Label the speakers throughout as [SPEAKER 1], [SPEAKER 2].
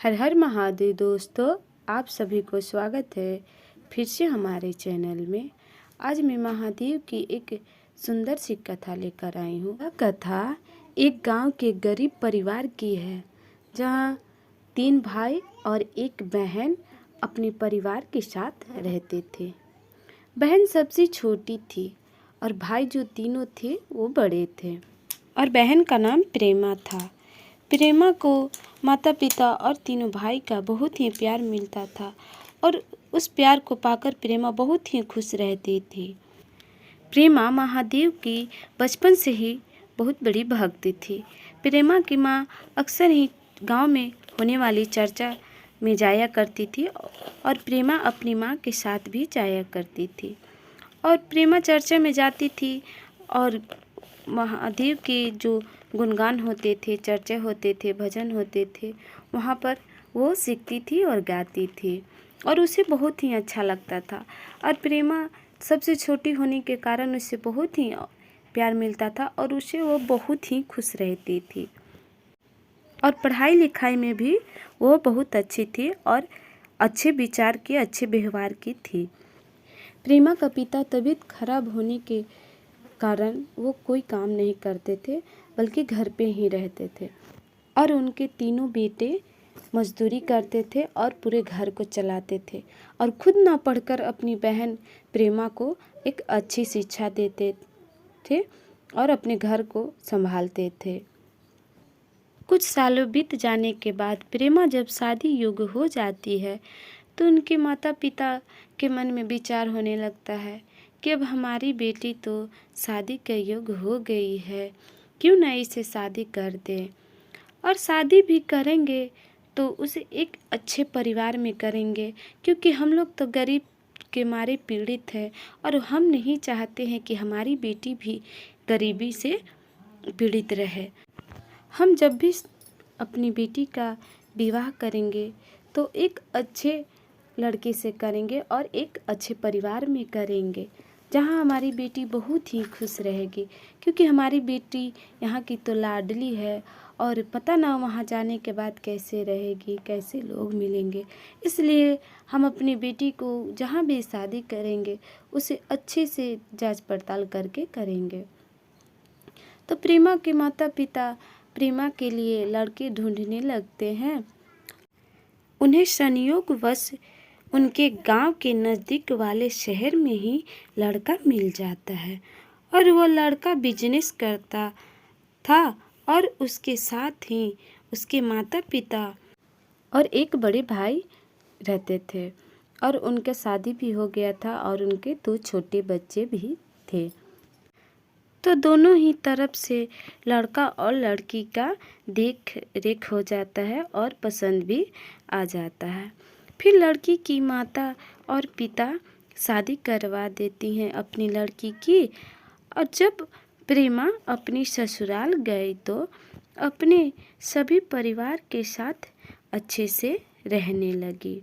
[SPEAKER 1] हर हर महादेव दोस्तों, आप सभी को स्वागत है फिर से हमारे चैनल में। आज मैं महादेव की एक सुंदर सी कथा लेकर आई हूँ। यह कथा एक गांव के गरीब परिवार की है, जहाँ 3 भाई और एक बहन अपने परिवार के साथ रहते थे। बहन सबसे छोटी थी और भाई जो तीनों थे वो बड़े थे, और बहन का नाम प्रेमा था। प्रेमा को माता पिता और तीनों भाई का बहुत ही प्यार मिलता था, और उस प्यार को पाकर प्रेमा बहुत ही खुश रहती थी। प्रेमा महादेव की बचपन से ही बहुत बड़ी भक्त थी। प्रेमा की माँ अक्सर ही गांव में होने वाली चर्चा में जाया करती थी, और प्रेमा अपनी माँ के साथ भी जाया करती थी। और प्रेमा चर्चा में जाती थी और महादेव के जो गुणगान होते थे, चर्चा होते थे, भजन होते थे, वहाँ पर वो सीखती थी और गाती थी, और उसे बहुत ही अच्छा लगता था। और प्रेमा सबसे छोटी होने के कारण उसे बहुत ही प्यार मिलता था, और उसे वो बहुत ही खुश रहती थी। और पढ़ाई लिखाई में भी वो बहुत अच्छी थी और अच्छे विचार की, अच्छे व्यवहार की थी। प्रेमा का पिता तबीयत खराब होने के कारण वो कोई काम नहीं करते थे, बल्कि घर पे ही रहते थे, और उनके तीनों बेटे मजदूरी करते थे और पूरे घर को चलाते थे, और खुद ना पढ़कर अपनी बहन प्रेमा को एक अच्छी शिक्षा देते थे और अपने घर को संभालते थे। कुछ सालों बीत जाने के बाद प्रेमा जब शादी योग्य हो जाती है, तो उनके माता पिता के मन में विचार होने लगता है कि अब हमारी बेटी तो शादी के योग्य हो गई है, क्यों ना इसे शादी कर दें। और शादी भी करेंगे तो उसे एक अच्छे परिवार में करेंगे, क्योंकि हम लोग तो गरीब के मारे पीड़ित हैं, और हम नहीं चाहते हैं कि हमारी बेटी भी गरीबी से पीड़ित रहे। हम जब भी अपनी बेटी का विवाह करेंगे तो एक अच्छे लड़के से करेंगे और एक अच्छे परिवार में करेंगे, जहाँ हमारी बेटी बहुत ही खुश रहेगी, क्योंकि हमारी बेटी यहाँ की तो लाडली है, और पता ना वहाँ जाने के बाद कैसे रहेगी, कैसे लोग मिलेंगे। इसलिए हम अपनी बेटी को जहाँ भी शादी करेंगे उसे अच्छे से जांच पड़ताल करके करेंगे। तो प्रेमा के माता पिता प्रेमा के लिए लड़के ढूंढने लगते हैं। उन्हें संयोगवश उनके गांव के नज़दीक वाले शहर में ही लड़का मिल जाता है, और वो लड़का बिजनेस करता था, और उसके साथ ही उसके माता पिता और एक बड़े भाई रहते थे, और उनका शादी भी हो गया था, और उनके 2 छोटे बच्चे भी थे। तो दोनों ही तरफ से लड़का और लड़की का देख रेख हो जाता है और पसंद भी आ जाता है। फिर लड़की की माता और पिता शादी करवा देती हैं अपनी लड़की की। और जब प्रेमा अपनी ससुराल गई तो अपने सभी परिवार के साथ अच्छे से रहने लगी,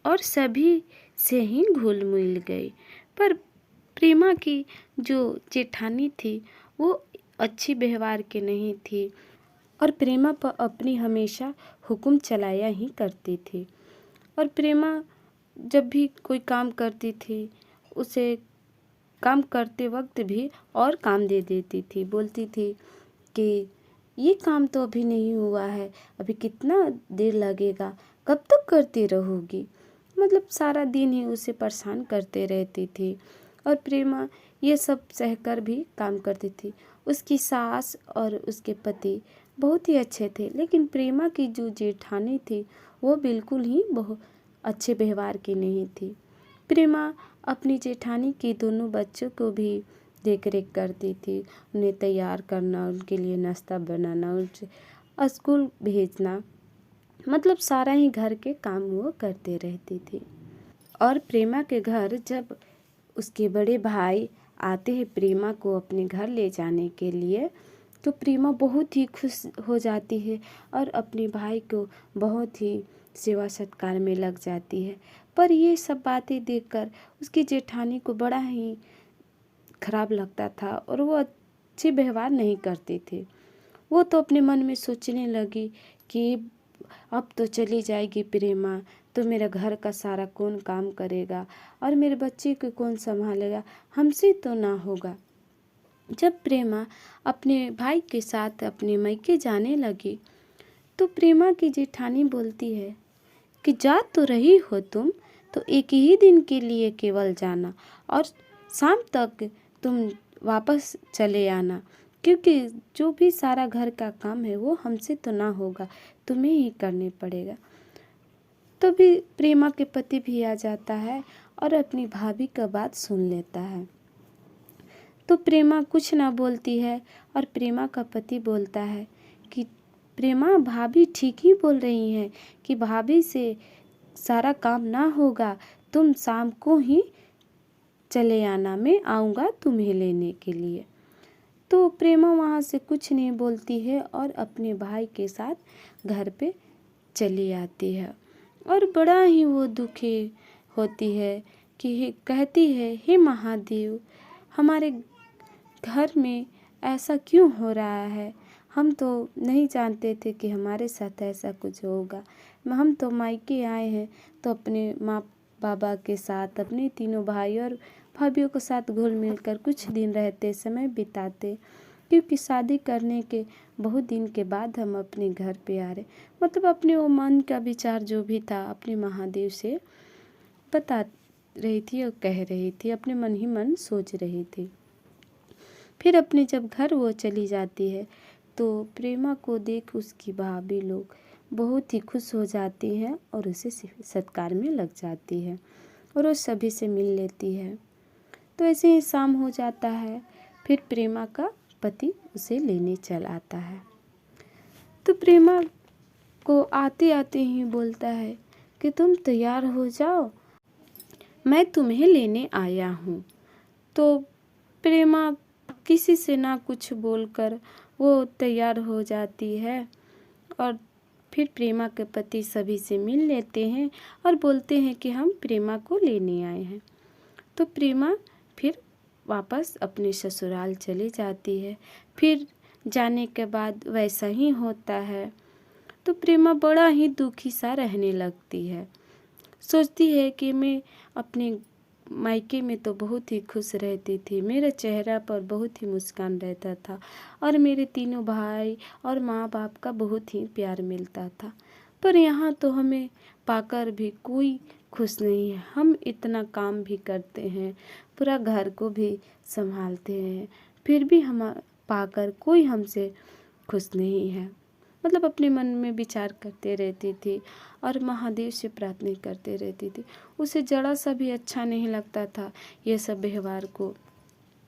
[SPEAKER 1] और सभी से ही घुल मिल गई। पर प्रेमा की जो जेठानी थी वो अच्छी व्यवहार की नहीं थी, और प्रेमा पर अपनी हमेशा हुक्म चलाया ही करती थी। और प्रेमा जब भी कोई काम करती थी, उसे काम करते वक्त भी और काम दे देती थी। बोलती थी कि ये काम तो अभी नहीं हुआ है, अभी कितना देर लगेगा, कब तक करती रहोगी। मतलब सारा दिन ही उसे परेशान करते रहती थी, और प्रेमा ये सब सहकर भी काम करती थी। उसकी सास और उसके पति बहुत ही अच्छे थे, लेकिन प्रेमा की जो जेठानी थी वो बिल्कुल ही बहुत अच्छे व्यवहार की नहीं थी। प्रेमा अपनी जेठानी के दोनों बच्चों को भी देख रेख करती थी, उन्हें तैयार करना, उनके लिए नाश्ता बनाना, उनसे स्कूल भेजना, मतलब सारा ही घर के काम वो करते रहती थी। और प्रेमा के घर जब उसके बड़े भाई आते हैं प्रेमा को अपने घर ले जाने के लिए, तो प्रेमा बहुत ही खुश हो जाती है और अपने भाई को बहुत ही सेवा सत्कार में लग जाती है। पर ये सब बातें देखकर उसकी जेठानी को बड़ा ही खराब लगता था, और वो अच्छे व्यवहार नहीं करती थी। वो तो अपने मन में सोचने लगी कि अब तो चली जाएगी प्रेमा, तो मेरे घर का सारा कौन काम करेगा और मेरे बच्चे को कौन संभालेगा, हमसे तो ना होगा। जब प्रेमा अपने भाई के साथ अपने मायके जाने लगी तो प्रेमा की जेठानी बोलती है कि जा तो रही हो तुम, तो एक ही दिन के लिए केवल जाना और शाम तक तुम वापस चले आना, क्योंकि जो भी सारा घर का काम है वो हमसे तो ना होगा, तुम्हें ही करने पड़ेगा। तो भी प्रेमा के पति भी आ जाता है और अपनी भाभी का बात सुन लेता है। तो प्रेमा कुछ ना बोलती है और प्रेमा का पति बोलता है कि प्रेमा, भाभी ठीक ही बोल रही हैं कि भाभी से सारा काम ना होगा, तुम शाम को ही चले आना, मैं आऊँगा तुम्हें लेने के लिए। तो प्रेमा वहाँ से कुछ नहीं बोलती है और अपने भाई के साथ घर पे चली आती है और बड़ा ही वो दुखी होती है कि कहती है, हे महादेव, हमारे घर में ऐसा क्यों हो रहा है, हम तो नहीं जानते थे कि हमारे साथ ऐसा कुछ होगा। हम तो मायके आए हैं तो अपने माँ बाबा के साथ, अपने तीनों भाई और भाभीयों के साथ घुल मिलकर कुछ दिन रहते, समय बिताते, क्योंकि शादी करने के बहुत दिन के बाद हम अपने घर पे आ रहे। मतलब अपने वो मन का विचार जो भी था अपने महादेव से बता रही थी और कह रही थी, अपने मन ही मन सोच रही थी। फिर अपने जब घर वो चली जाती है तो प्रेमा को देख उसकी भाभी लोग बहुत ही खुश हो जाती हैं और उसे सत्कार में लग जाती है और वो सभी से मिल लेती है। तो ऐसे ही शाम हो जाता है, फिर प्रेमा का पति उसे लेने चल आता है। तो प्रेमा को आते आते ही बोलता है कि तुम तैयार हो जाओ, मैं तुम्हें लेने आया हूँ। तो प्रेमा किसी से ना कुछ बोलकर वो तैयार हो जाती है और फिर प्रेमा के पति सभी से मिल लेते हैं और बोलते हैं कि हम प्रेमा को लेने आए हैं। तो प्रेमा फिर वापस अपने ससुराल चली जाती है। फिर जाने के बाद वैसा ही होता है। तो प्रेमा बड़ा ही दुखी सा रहने लगती है, सोचती है कि मैं अपने मायके में तो बहुत ही खुश रहती थी, मेरे चेहरा पर बहुत ही मुस्कान रहता था और मेरे तीनों भाई और माँ बाप का बहुत ही प्यार मिलता था, पर यहाँ तो हमें पाकर भी कोई खुश नहीं है। हम इतना काम भी करते हैं, पूरा घर को भी संभालते हैं, फिर भी हम पाकर कोई हमसे खुश नहीं है। मतलब अपने मन में विचार करते रहती थी और महादेव से प्रार्थना करते रहती थी। उसे जरा सा भी अच्छा नहीं लगता था ये सब व्यवहार को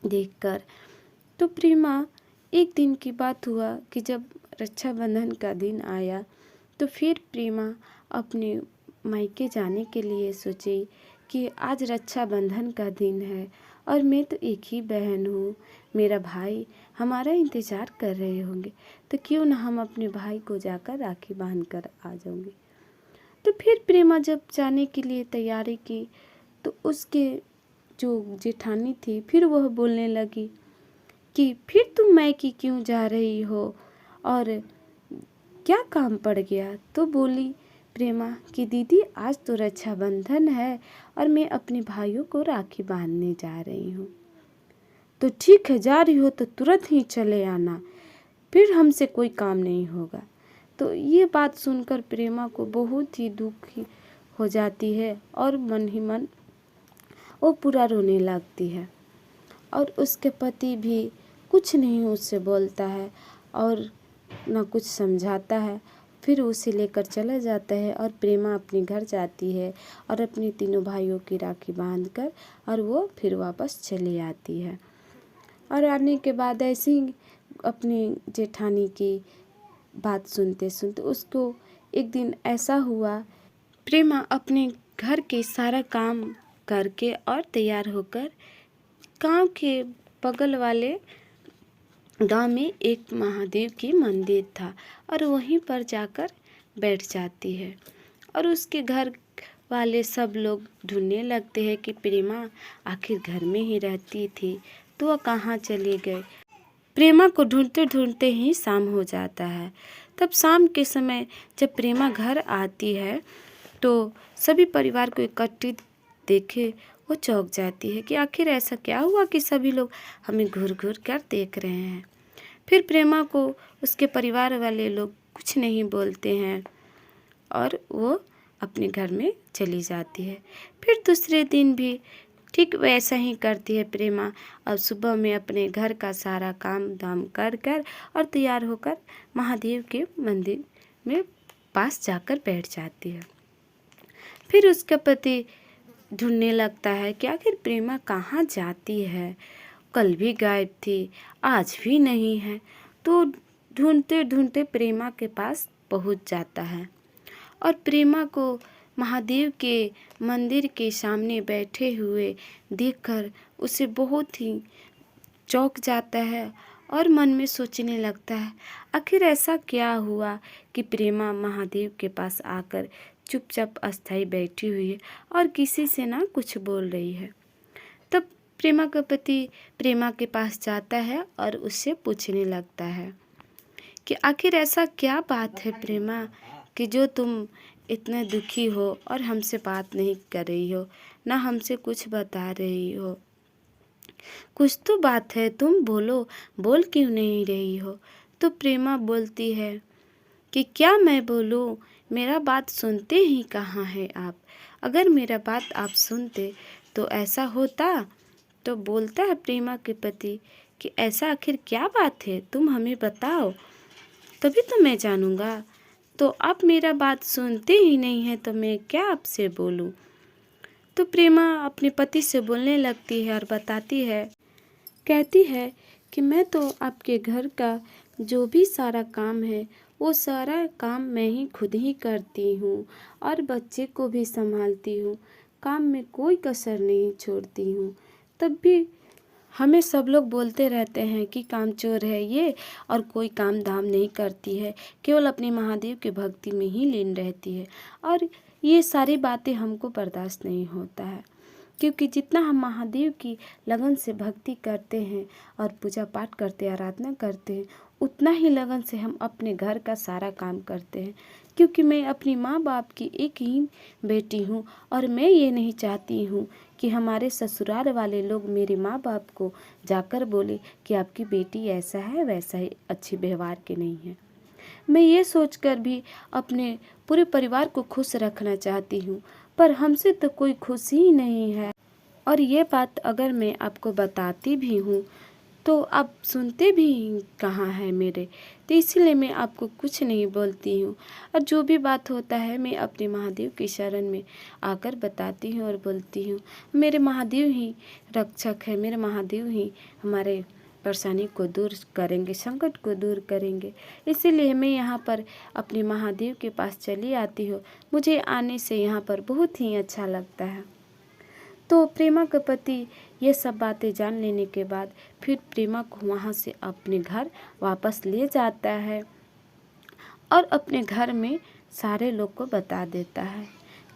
[SPEAKER 1] देखकर। तो प्रेमा, एक दिन की बात हुआ कि जब रक्षाबंधन का दिन आया तो फिर प्रेमा अपने मायके जाने के लिए सोची कि आज रक्षाबंधन का दिन है और मैं तो एक ही बहन हूँ, मेरा भाई हमारा इंतज़ार कर रहे होंगे, तो क्यों ना हम अपने भाई को जाकर राखी बांध कर आ जाऊँगी। तो फिर प्रेमा जब जाने के लिए तैयारी की तो उसके जो जेठानी थी फिर वह बोलने लगी कि फिर तुम मायके क्यों जा रही हो और क्या काम पड़ गया। तो बोली प्रेमा कि दीदी, आज तो रक्षाबंधन है और मैं अपने भाइयों को राखी बांधने जा रही हूँ। तो ठीक है, जा रही हो तो तुरंत ही चले आना, फिर हमसे कोई काम नहीं होगा। तो ये बात सुनकर प्रेमा को बहुत ही दुखी हो जाती है और मन ही मन वो पूरा रोने लगती है और उसके पति भी कुछ नहीं उससे बोलता है और ना कुछ समझाता है। फिर उसे लेकर चला जाता है और प्रेमा अपने घर जाती है और अपने तीनों भाइयों की राखी बांधकर और वो फिर वापस चली आती है। और आने के बाद ऐसे ही अपनी जेठानी की बात सुनते सुनते उसको एक दिन ऐसा हुआ, प्रेमा अपने घर के सारा काम करके और तैयार होकर गांव के बगल वाले गांव में एक महादेव की मंदिर था और वहीं पर जाकर बैठ जाती है और उसके घर वाले सब लोग ढूंढने लगते हैं कि प्रेमा आखिर घर में ही रहती थी तो वह कहाँ चली गई। प्रेमा को ढूंढते ढूंढते ही शाम हो जाता है। तब शाम के समय जब प्रेमा घर आती है तो सभी परिवार को एकत्रित देखे वो चौंक जाती है कि आखिर ऐसा क्या हुआ कि सभी लोग हमें घूर घूर कर देख रहे हैं। फिर प्रेमा को उसके परिवार वाले लोग कुछ नहीं बोलते हैं और वो अपने घर में चली जाती है। फिर दूसरे दिन भी ठीक वैसा ही करती है प्रेमा। और सुबह में अपने घर का सारा काम धाम कर कर और तैयार होकर महादेव के मंदिर में पास जाकर बैठ जाती है। फिर उसका पति ढूंढने लगता है कि आखिर प्रेमा कहाँ जाती है, कल भी गायब थी, आज भी नहीं है। तो ढूंढते ढूंढते प्रेमा के पास पहुंच जाता है और प्रेमा को महादेव के मंदिर के सामने बैठे हुए देखकर उसे बहुत ही चौंक जाता है और मन में सोचने लगता है आखिर ऐसा क्या हुआ कि प्रेमा महादेव के पास आकर चुपचाप अस्थाई बैठी हुई है और किसी से ना कुछ बोल रही है। तब प्रेमा का पति प्रेमा के पास जाता है और उससे पूछने लगता है कि आखिर ऐसा क्या बात है प्रेमा कि जो तुम इतने दुखी हो और हमसे बात नहीं कर रही हो, ना हमसे कुछ बता रही हो। कुछ तो बात है, तुम बोलो, बोल क्यों नहीं रही हो। तो प्रेमा बोलती है कि क्या मैं बोलूँ, मेरा बात सुनते ही कहाँ है आप। अगर मेरा बात आप सुनते तो ऐसा होता। तो बोलता है प्रेमा के पति कि ऐसा आखिर क्या बात है, तुम हमें बताओ, तभी तो मैं जानूँगा। तो आप मेरा बात सुनते ही नहीं हैं तो मैं क्या आपसे बोलूं। तो प्रेमा अपने पति से बोलने लगती है और बताती है, कहती है कि मैं तो आपके घर का जो भी सारा काम है वो सारा काम मैं ही खुद ही करती हूँ और बच्चे को भी संभालती हूँ, काम में कोई कसर नहीं छोड़ती हूँ। तब भी हमें सब लोग बोलते रहते हैं कि कामचोर है ये और कोई काम धाम नहीं करती है, केवल अपने महादेव की भक्ति में ही लीन रहती है। और ये सारी बातें हमको बर्दाश्त नहीं होता है, क्योंकि जितना हम महादेव की लगन से भक्ति करते हैं और पूजा पाठ करते हैं, आराधना करते हैं, उतना ही लगन से हम अपने घर का सारा काम करते हैं। क्योंकि मैं अपनी माँ बाप की एक ही बेटी हूँ और मैं ये नहीं चाहती हूँ कि हमारे ससुराल वाले लोग मेरे माँ बाप को जाकर बोले कि आपकी बेटी ऐसा है वैसा है, अच्छी व्यवहार के नहीं है। मैं ये सोचकर भी अपने पूरे परिवार को खुश रखना चाहती हूँ, पर हमसे तो कोई खुश ही नहीं है। और ये बात अगर मैं आपको बताती भी हूँ तो आप सुनते भी कहाँ हैं मेरे। तो इसीलिए मैं आपको कुछ नहीं बोलती हूँ और जो भी बात होता है मैं अपने महादेव की शरण में आकर बताती हूँ और बोलती हूँ। मेरे महादेव ही रक्षक है, मेरे महादेव ही हमारे परेशानी को दूर करेंगे, संकट को दूर करेंगे। इसीलिए मैं यहाँ पर अपने महादेव के पास चली आती हूँ। मुझे आने से यहाँ पर बहुत ही अच्छा लगता है। तो प्रेमा का पति ये सब बातें जान लेने के बाद फिर प्रेमा को वहाँ से अपने घर वापस ले जाता है और अपने घर में सारे लोग को बता देता है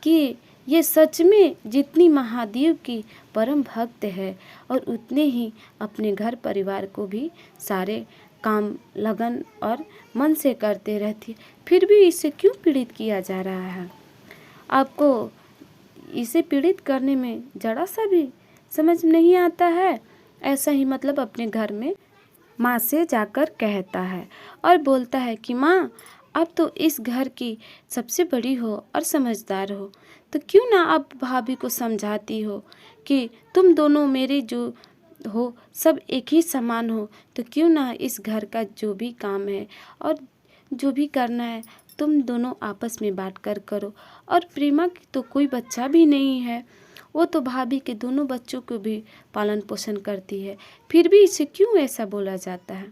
[SPEAKER 1] कि ये सच में जितनी महादेव की परम भक्त है और उतने ही अपने घर परिवार को भी सारे काम लगन और मन से करते रहती, फिर भी इसे क्यों पीड़ित किया जा रहा है। आपको इसे पीड़ित करने में जरा सा भी समझ नहीं आता है। ऐसा ही मतलब अपने घर में माँ से जाकर कहता है और बोलता है कि माँ, अब तो इस घर की सबसे बड़ी हो और समझदार हो, तो क्यों ना आप भाभी को समझाती हो कि तुम दोनों मेरे जो हो सब एक ही समान हो, तो क्यों ना इस घर का जो भी काम है और जो भी करना है तुम दोनों आपस में बांट कर करो। और प्रेमा की तो कोई बच्चा भी नहीं है, वो तो भाभी के दोनों बच्चों को भी पालन पोषण करती है, फिर भी इसे क्यों ऐसा बोला जाता है।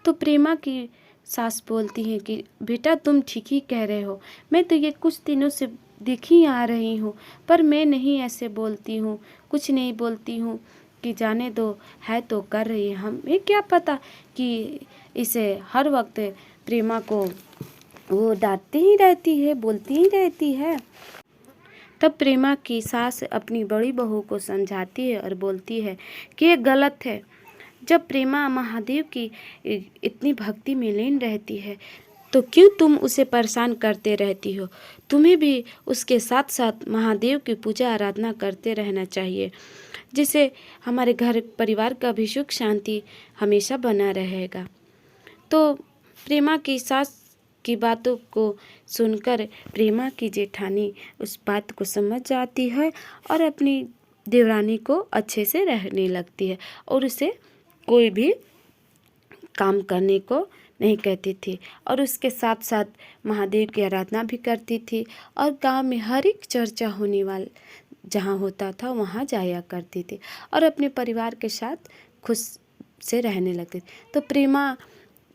[SPEAKER 1] तो प्रेमा की सास बोलती है कि बेटा तुम ठीक ही कह रहे हो, मैं तो ये कुछ दिनों से देखी आ रही हूँ, पर मैं नहीं ऐसे बोलती हूँ, कुछ नहीं बोलती हूँ कि जाने दो, है तो कर रही है। हमें क्या पता कि इसे हर वक्त प्रेमा को वो डांटती ही रहती है, बोलती ही रहती है। तब प्रेमा की सास अपनी बड़ी बहू को समझाती है और बोलती है कि ये गलत है। जब प्रेमा महादेव की इतनी भक्ति में लीन रहती है तो क्यों तुम उसे परेशान करते रहती हो। तुम्हें भी उसके साथ साथ महादेव की पूजा आराधना करते रहना चाहिए, जिससे हमारे घर परिवार का भी सुख शांति हमेशा बना रहेगा। तो प्रेमा की सास की बातों को सुनकर प्रेमा की जेठानी उस बात को समझ जाती है और अपनी देवरानी को अच्छे से रहने लगती है और उसे कोई भी काम करने को नहीं कहती थी और उसके साथ साथ महादेव की आराधना भी करती थी और गांव में हर एक चर्चा होने वाला जहाँ होता था वहाँ जाया करती थी और अपने परिवार के साथ खुश से रहने लगती थी। तो प्रेमा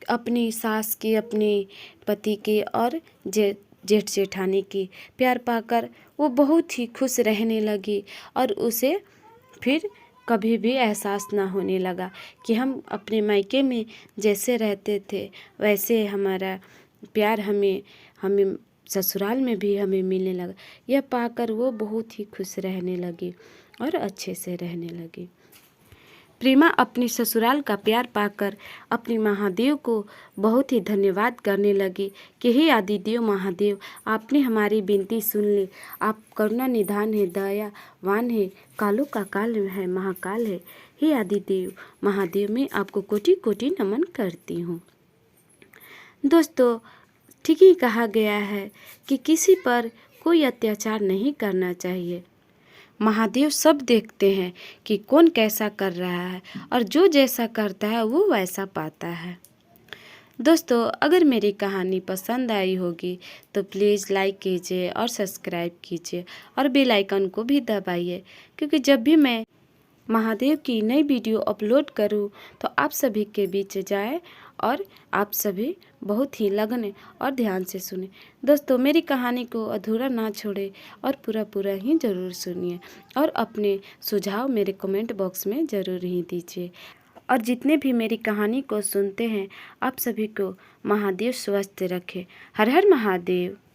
[SPEAKER 1] अपनी सास की, अपने पति की और जेठ जेठानी की प्यार पाकर वो बहुत ही खुश रहने लगी और उसे फिर कभी भी एहसास ना होने लगा कि हम अपने मायके में जैसे रहते थे वैसे हमारा प्यार हमें ससुराल में भी हमें मिलने लगा। यह पाकर वो बहुत ही खुश रहने लगी और अच्छे से रहने लगी। प्रेमा अपनी ससुराल का प्यार पाकर अपने महादेव को बहुत ही धन्यवाद करने लगी कि हे आदिदेव महादेव, आपने हमारी विनती सुन ली। आप करुणा निधान है, दयावान है, कालों का काल है, महाकाल है। हे आदिदेव महादेव, मैं आपको कोटि कोटि नमन करती हूँ। दोस्तों, ठीक ही कहा गया है कि किसी पर कोई अत्याचार नहीं करना चाहिए। महादेव सब देखते हैं कि कौन कैसा कर रहा है और जो जैसा करता है वो वैसा पाता है। दोस्तों, अगर मेरी कहानी पसंद आई होगी तो प्लीज़ लाइक कीजिए और सब्सक्राइब कीजिए और बेल आइकन को भी दबाइए, क्योंकि जब भी मैं महादेव की नई वीडियो अपलोड करूं तो आप सभी के बीच जाए और आप सभी बहुत ही लगन और ध्यान से सुने। दोस्तों, मेरी कहानी को अधूरा ना छोड़े और पूरा ही ज़रूर सुनिए और अपने सुझाव मेरे कमेंट बॉक्स में ज़रूर ही दीजिए। और जितने भी मेरी कहानी को सुनते हैं आप सभी को महादेव स्वस्थ रखे। हर हर महादेव।